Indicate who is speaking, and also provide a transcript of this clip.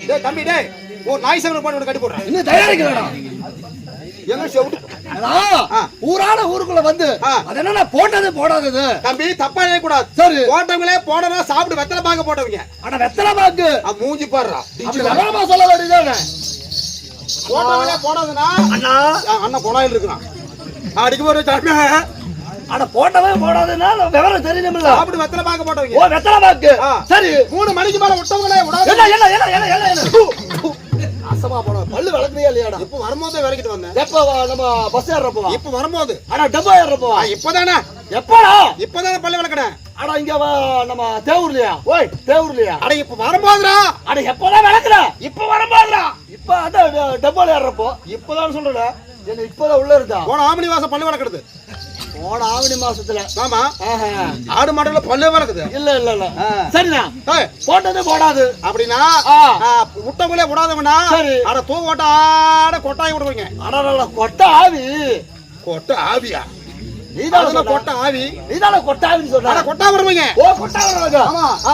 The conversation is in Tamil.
Speaker 1: டேய் தம்பி டேய் ஒரு நாய் சவர போட்டு கட்டி போடுறேன்.
Speaker 2: இன்னும் தயாரிக்கலடா.
Speaker 1: எங்க செவுட்டு
Speaker 2: ஊரான ஊருக்குள்ள வந்து அது என்ன போட்டது போடாதது
Speaker 1: தம்பி தப்பா நினைக்க கூடாது.
Speaker 2: சரி
Speaker 1: போட்டவங்களே போடனா சாப்பிட்டு வெத்தலை பாக்க போட்டவங்க.
Speaker 2: அட வெத்தலை பாக்கு
Speaker 1: மூஞ்சி பாடுறா.
Speaker 2: அப்படி விவரமா சொல்ல வேண்டியதானே.
Speaker 1: போட்டவங்களே போடாதுன்னா
Speaker 2: அண்ணா
Speaker 1: அண்ணா கொடாயில் இருக்கிறான். அடிக்க போற சாமி.
Speaker 2: அட போட்டவே போடாதுன்னா விவரம் தெரியணும்ல.
Speaker 1: சாப்பிட்டு வெத்தலை பாக்க போட்டவங்க.
Speaker 2: ஓ வெத்தலை பாக்கு. சரி
Speaker 1: 3 மணிக்கு மேல விட்டவங்களே விடாது.
Speaker 2: என்ன அசமா போட பல்லு விளக்குறியா இல்லையாடா?
Speaker 1: இப்ப வரும்போது விளக்கிட்டு வந்தேன்.
Speaker 2: எப்ப நம்ம பஸ் ஏறப்போ?
Speaker 1: இப்ப வரும்போது.
Speaker 2: ஆனா டப்பா ஏறப்போ?
Speaker 1: இப்பதானே.
Speaker 2: எப்படா?
Speaker 1: இப்பதானே பல்லு விளக்குறேன்.
Speaker 2: அட இங்க நம்ம தேவூர்லயா? ஓய் தேவூர்லயா?
Speaker 1: அட இப்ப வரும்போதுடா.
Speaker 2: அட எப்பதான் விளக்குற? இப்ப வரும்போதுடா. இப்ப அத டப்பால ஏறப்போ இப்பதான் சொல்றடா. என்ன இப்பதான் உள்ள இருந்தா?
Speaker 1: போன ஆவணி மாசம் பல்லு விளக்குறது.
Speaker 2: போன ஆவணி மாசத்துல.
Speaker 1: ஆமா. ஆடு மாடுல பல்லு விளக்குது.
Speaker 2: இல்ல இல்ல இல்ல. சரிண்ணா. போட்டது போடாது அப்படின்னா
Speaker 1: விட்டவங்களே விடாதவனா அட தூ ஓட்டாட கொட்டாய் விடுவீங்க.
Speaker 2: அட கொட்ட ஆவி.
Speaker 1: கொட்ட ஆவியா?
Speaker 2: நீதான
Speaker 1: கொட்ட ஆவி.
Speaker 2: நீதான கொட்ட ஆவின்னு சொல்ற.
Speaker 1: கொட்டா வருவீங்க.
Speaker 2: ஓ கொட்டா வருவாங்க.
Speaker 1: ஆமா.